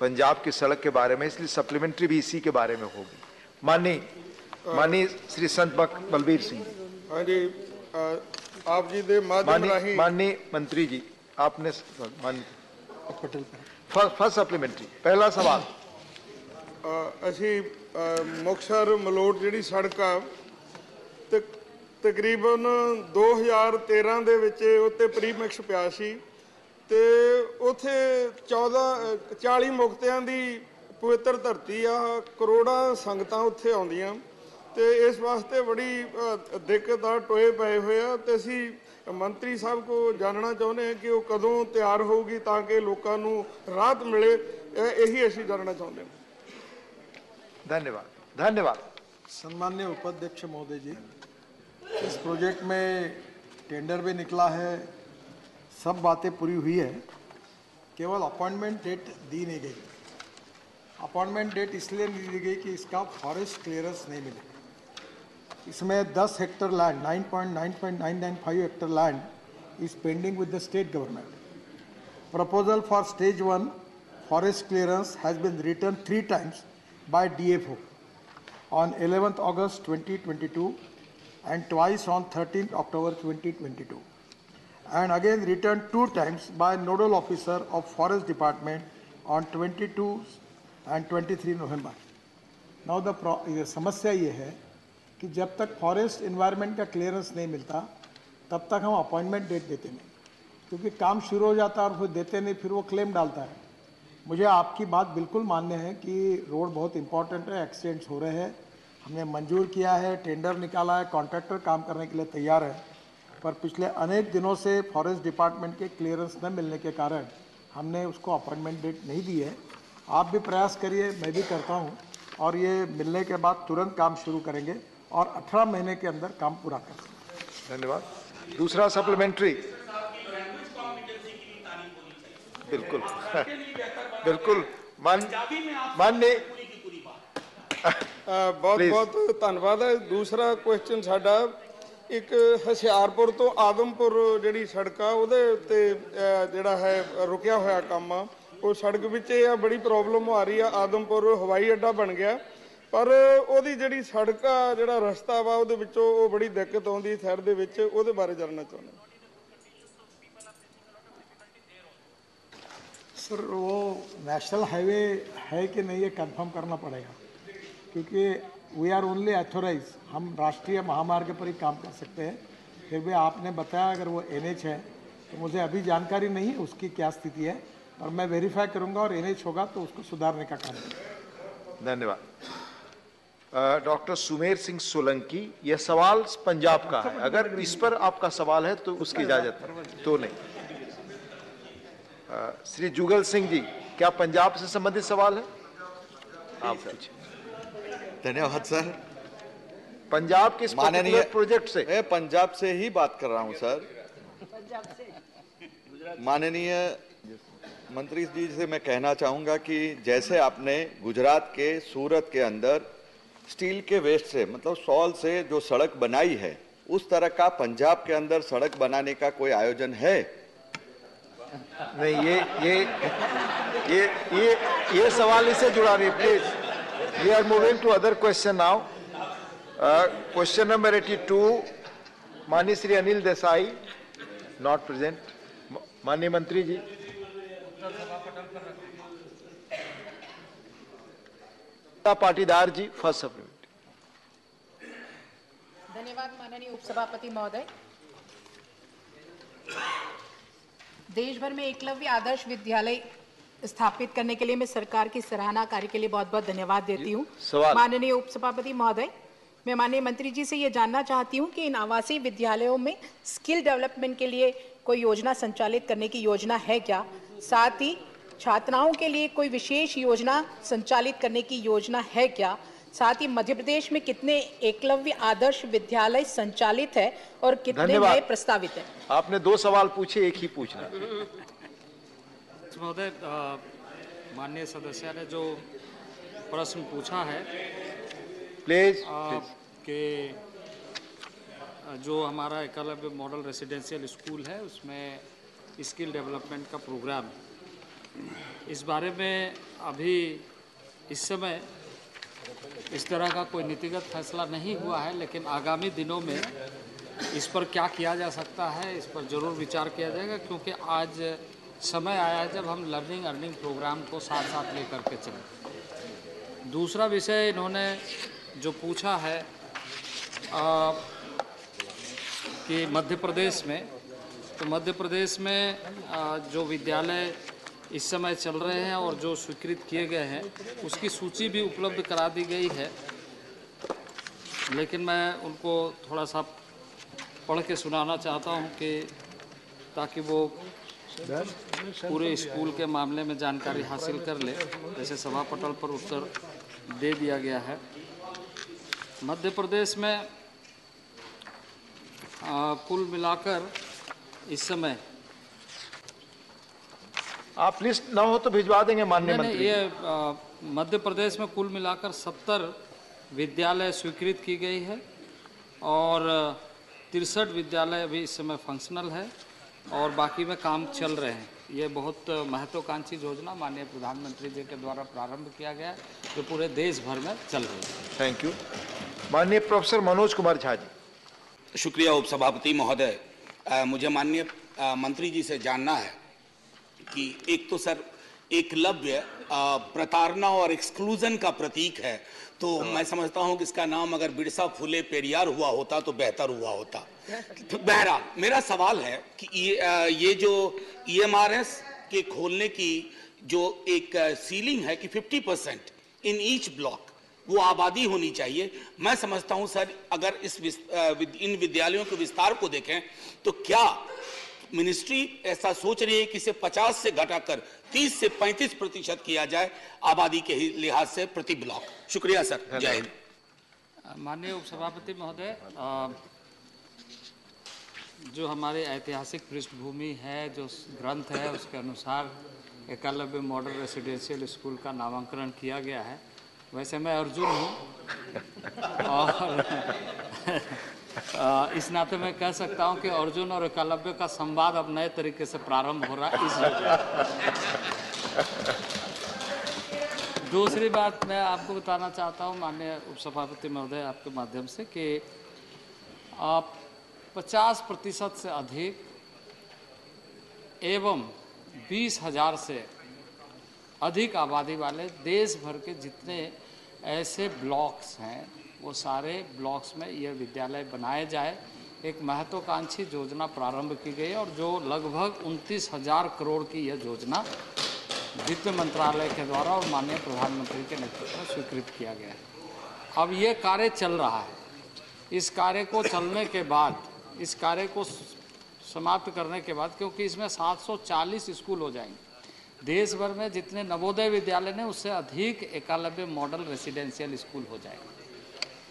पंजाब की सड़क के बारे में, इसलिए सप्लीमेंट्री भी इसी के बारे में होगी। माननीय श्री संत बलबीर सिंह जी। हाँ जी, आप जी दे माध्यम राही माननीय मंत्री जी, आपने फर्स्ट सप्लीमेंट्री पहला सवाल। ਅਸੀਂ ਮੁਕਤਸਰ ਮਲੋਟ ਜਿਹੜੀ ਸੜਕ ਆ ਤਕਰੀਬਨ 2013 ਦੇ ਵਿੱਚ ਉੱਤੇ ਪ੍ਰੀਮਿਕਸ ਪਿਆ ਸੀ ਤੇ ਉੱਥੇ 40 ਮੁਕਤਿਆਂ ਦੀ ਪਵਿੱਤਰ ਧਰਤੀ ਆ, ਕਰੋੜਾਂ ਸੰਗਤਾਂ ਉੱਥੇ ਆਉਂਦੀਆਂ ਤੇ ਇਸ ਵਾਸਤੇ ਬੜੀ ਦਿੱਕਤ ਆ, ਟੋਏ ਪਏ ਹੋਏ ਆ ਤੇ ਅਸੀਂ ਮੰਤਰੀ ਸਾਹਿਬ ਕੋ ਜਾਣਨਾ ਚਾਹੁੰਦੇ ਹਾਂ ਕਿ ਉਹ ਕਦੋਂ ਤਿਆਰ ਹੋਊਗੀ ਤਾਂ ਕਿ ਲੋਕਾਂ ਨੂੰ ਰਾਹਤ ਮਿਲੇ, ਇਹੀ ਅਸੀਂ ਜਾਣਨਾ ਚਾਹੁੰਦੇ ਹਾਂ। धन्यवाद। धन्यवाद। सम्माननीय उपाध्यक्ष महोदय जी, इस प्रोजेक्ट में टेंडर भी निकला है, सब बातें पूरी हुई है, केवल अपॉइंटमेंट डेट दी नहीं गई। अपॉइंटमेंट डेट इसलिए नहीं दी गई कि इसका फॉरेस्ट क्लियरेंस नहीं मिले। इसमें 10 hectare land 9.995 hectare land is pending with the state government. Proposal for stage 1 forest clearance has been written 3 times by DFO on 11th August 2022 and twice on 13th October 2022, and again returned 2 times by nodal officer of forest department on 22 and 23 November. Now the समस्या ये है कि जब तक forest environment का clearance नहीं मिलता तब तक हम अपॉइंटमेंट डेट देते नहीं, क्योंकि काम शुरू हो जाता है और फिर देते नहीं, फिर वो क्लेम डालता है। मुझे आपकी बात बिल्कुल मान्य है कि रोड बहुत इंपॉर्टेंट है, एक्सीडेंट्स हो रहे हैं, हमने मंजूर किया है, टेंडर निकाला है, कॉन्ट्रैक्टर काम करने के लिए तैयार है, पर पिछले अनेक दिनों से फॉरेस्ट डिपार्टमेंट के क्लियरेंस न मिलने के कारण हमने उसको अपॉइंटमेंट डेट नहीं दी है। आप भी प्रयास करिए, मैं भी करता हूँ, और ये मिलने के बाद तुरंत काम शुरू करेंगे और 18 महीने के अंदर काम पूरा कर सकेंगे। धन्यवाद। दूसरा सप्लीमेंट्री। बिल्कुल बिल्कुल माननीय बहुत बहुत धन्यवाद है। दूसरा क्वेश्चन साडा एक हशियारपुर तो आदमपुर जिहड़ी सड़क आ उहदे उत्ते जिहड़ा है रुकिया होया काम आ, वो सड़क विच ये बड़ी प्रॉब्लम आ रही है। आदमपुर हवाई अड्डा बन गया पर उहदी जिहड़ी सड़क आ जिहड़ा रस्ता वा उहदे विचों वो बड़ी दिक्कत आउंदी साइड दे विच, उहदे बारे जानना चाहुंदा। सर वो नेशनल हाईवे है कि नहीं ये कंफर्म करना पड़ेगा, क्योंकि वी आर ओनली अथोराइज, हम राष्ट्रीय महामार्ग पर ही काम कर सकते हैं। फिर भी आपने बताया अगर वो NH है तो मुझे अभी जानकारी नहीं है उसकी क्या स्थिति है, और मैं वेरीफाई करूंगा और NH होगा तो उसको सुधारने का काम करूंगा। धन्यवाद। डॉक्टर सुमेर सिंह सोलंकी, यह सवाल पंजाब का है, अगर इस पर आपका सवाल है तो उसकी इजाजत है, तो नहीं। श्री जुगल सिंह जी, क्या पंजाब से संबंधित सवाल है? आप पूछिए। धन्यवाद सर। पंजाब के माननीय प्रोजेक्ट से, मैं पंजाब से ही बात कर रहा हूं सर। माननीय मंत्री जी से मैं कहना चाहूंगा कि जैसे आपने गुजरात के सूरत के अंदर स्टील के वेस्ट से मतलब सॉल से जो सड़क बनाई है, उस तरह का पंजाब के अंदर सड़क बनाने का कोई आयोजन है? नहीं, ये सवाल इससे जुड़ा नहीं। Please, we are moving to other question now. Question number 82, माननीय श्री अनिल देसाई, नॉट प्रेजेंट। माननीय मंत्री जी। Patidar ji, first supplementary. धन्यवाद माननीय उपसभापति महोदय। देश भर में एकलव्य आदर्श विद्यालय स्थापित करने के लिए मैं सरकार की सराहना कार्य के लिए बहुत बहुत धन्यवाद देती हूँ। माननीय उपसभापति महोदय, मैं माननीय मंत्री जी से ये जानना चाहती हूँ कि इन आवासीय विद्यालयों में स्किल डेवलपमेंट के लिए कोई योजना संचालित करने की योजना है क्या? साथ ही छात्राओं के लिए कोई विशेष योजना संचालित करने की योजना है क्या? साथ ही मध्य प्रदेश में कितने एकलव्य आदर्श विद्यालय संचालित है और कितने नए प्रस्तावित है? आपने 2 सवाल पूछे, एक ही पूछना। महोदय, माननीय सदस्य ने जो प्रश्न पूछा है प्लीज कि जो हमारा एकलव्य मॉडल रेसिडेंशियल स्कूल है उसमें स्किल डेवलपमेंट का प्रोग्राम इस बारे में अभी इस समय इस तरह का कोई नीतिगत फैसला नहीं हुआ है, लेकिन आगामी दिनों में इस पर क्या किया जा सकता है इस पर ज़रूर विचार किया जाएगा, क्योंकि आज समय आया है जब हम लर्निंग अर्निंग प्रोग्राम को साथ साथ लेकर के चलें। दूसरा विषय इन्होंने जो पूछा है कि मध्य प्रदेश में, तो मध्य प्रदेश में जो विद्यालय इस समय चल रहे हैं और जो स्वीकृत किए गए हैं उसकी सूची भी उपलब्ध करा दी गई है, लेकिन मैं उनको थोड़ा सा पढ़ के सुनाना चाहता हूं कि ताकि वो पूरे स्कूल के मामले में जानकारी हासिल कर ले। जैसे सभा पटल पर उत्तर दे दिया गया है। मध्य प्रदेश में कुल मिलाकर इस समय आप लिस्ट ना हो तो भिजवा देंगे माननीय मंत्री। ये मध्य प्रदेश में कुल मिलाकर 70 विद्यालय स्वीकृत की गई है और 63 विद्यालय अभी इस समय फंक्शनल है और बाकी में काम चल रहे हैं। ये बहुत महत्वाकांक्षी योजना माननीय प्रधानमंत्री जी के द्वारा प्रारंभ किया गया है, जो पूरे देश भर में चल रही है। Thank you. माननीय प्रोफेसर मनोज कुमार झा जी। शुक्रिया उपसभापति महोदय। मुझे माननीय मंत्री जी से जानना है कि एक तो सर एकलव्य प्रताड़ना और एक्सक्लूजन का प्रतीक है, तो मैं समझता हूं कि इसका नाम अगर बिरसा फुले पेरियार हुआ होता तो बेहतर हुआ होता। तो बहरहाल मेरा सवाल है कि ये जो EMRS के खोलने की जो एक सीलिंग है कि 50% इन ईच ब्लॉक वो आबादी होनी चाहिए। मैं समझता हूं सर अगर इन विद्यालयों के विस्तार को देखें तो क्या मिनिस्ट्री ऐसा सोच रही है कि इसे 50 से घटाकर 30 से 35% किया जाए आबादी के लिहाज से प्रति ब्लॉक। शुक्रिया सर, जय हिंद। माननीय उपसभापति महोदय, जो हमारे ऐतिहासिक पृष्ठभूमि है, जो ग्रंथ है, उसके अनुसार एकलव्य मॉडल रेसिडेंशियल स्कूल का नामांकन किया गया है। वैसे मैं अर्जुन हूँ और इस नाते मैं कह सकता हूं कि अर्जुन और एकलव्य का संवाद अब नए तरीके से प्रारंभ हो रहा है। दूसरी बात मैं आपको बताना चाहता हूं माननीय उपसभापति महोदय आपके माध्यम से कि 50% से अधिक एवं 20,000 से अधिक आबादी वाले देश भर के जितने ऐसे ब्लॉक्स हैं वो सारे ब्लॉक्स में यह विद्यालय बनाए जाए। एक महत्वाकांक्षी योजना प्रारंभ की गई और जो लगभग 29,000 करोड़ की यह योजना वित्त मंत्रालय के द्वारा और माननीय प्रधानमंत्री के नेतृत्व में स्वीकृत किया गया है। अब ये कार्य चल रहा है। इस कार्य को चलने के बाद, इस कार्य को समाप्त करने के बाद, क्योंकि इसमें 740 स्कूल हो जाएंगे, देश भर में जितने नवोदय विद्यालय ने उससे अधिक एकलव्य मॉडल रेसिडेंशियल स्कूल हो जाएंगे।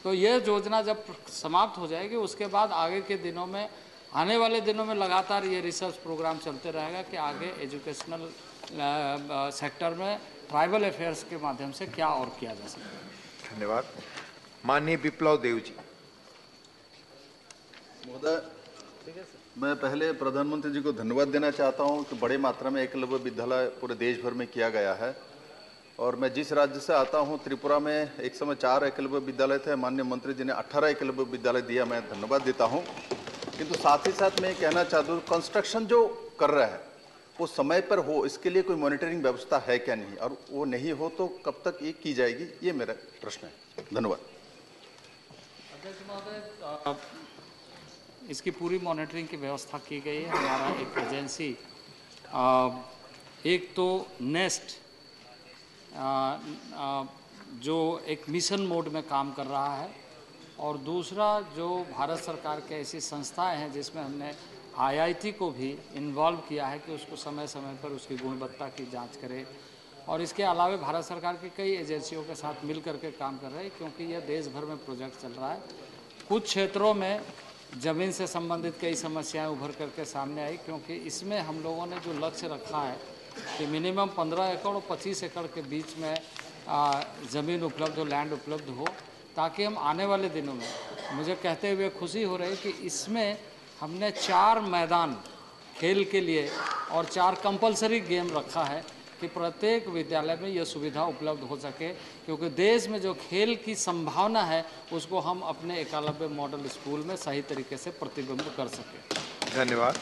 तो यह योजना जब समाप्त हो जाएगी उसके बाद आगे के दिनों में, आने वाले दिनों में लगातार ये रिसर्च प्रोग्राम चलते रहेगा कि आगे एजुकेशनल सेक्टर में ट्राइबल अफेयर्स के माध्यम से क्या और किया जा सकता है। धन्यवाद। माननीय विप्लव देव जी। महोदय, मैं पहले प्रधानमंत्री जी को धन्यवाद देना चाहता हूं कि बड़े मात्रा में एकलव्य विद्यालय पूरे देश भर में किया गया है। और मैं जिस राज्य से आता हूं, त्रिपुरा में एक समय 4 एकलव्य विद्यालय थे। माननीय मंत्री जी ने 18 एकलव्य विद्यालय दिया, मैं धन्यवाद देता हूं। किंतु साथ ही साथ मैं कहना चाहता हूँ, कंस्ट्रक्शन जो कर रहा है वो समय पर हो, इसके लिए कोई मॉनिटरिंग व्यवस्था है क्या नहीं, और वो नहीं हो तो कब तक ये की जाएगी, ये मेरा प्रश्न है। धन्यवाद। अध्यक्ष महोदय, इसकी पूरी मॉनिटरिंग की व्यवस्था की गई है। हमारा एक एजेंसी, एक तो नेस्ट जो एक मिशन मोड में काम कर रहा है, और दूसरा जो भारत सरकार के ऐसी संस्थाएं हैं जिसमें हमने IIT को भी इन्वॉल्व किया है कि उसको समय समय पर उसकी गुणवत्ता की जांच करे। और इसके अलावा भारत सरकार की कई एजेंसियों के साथ मिल करके काम कर रहे हैं, क्योंकि यह देश भर में प्रोजेक्ट चल रहा है। कुछ क्षेत्रों में ज़मीन से संबंधित कई समस्याएं उभर करके सामने आई, क्योंकि इसमें हम लोगों ने जो लक्ष्य रखा है कि मिनिमम 15 एकड़ और 25 एकड़ के बीच में ज़मीन उपलब्ध हो, लैंड उपलब्ध हो, ताकि हम आने वाले दिनों में, मुझे कहते हुए खुशी हो रही है कि इसमें हमने 4 मैदान खेल के लिए और 4 कंपलसरी गेम रखा है, कि प्रत्येक विद्यालय में यह सुविधा उपलब्ध हो सके, क्योंकि देश में जो खेल की संभावना है उसको हम अपने एकलव्य मॉडल स्कूल में सही तरीके से प्रतिबिंब कर सकें। धन्यवाद।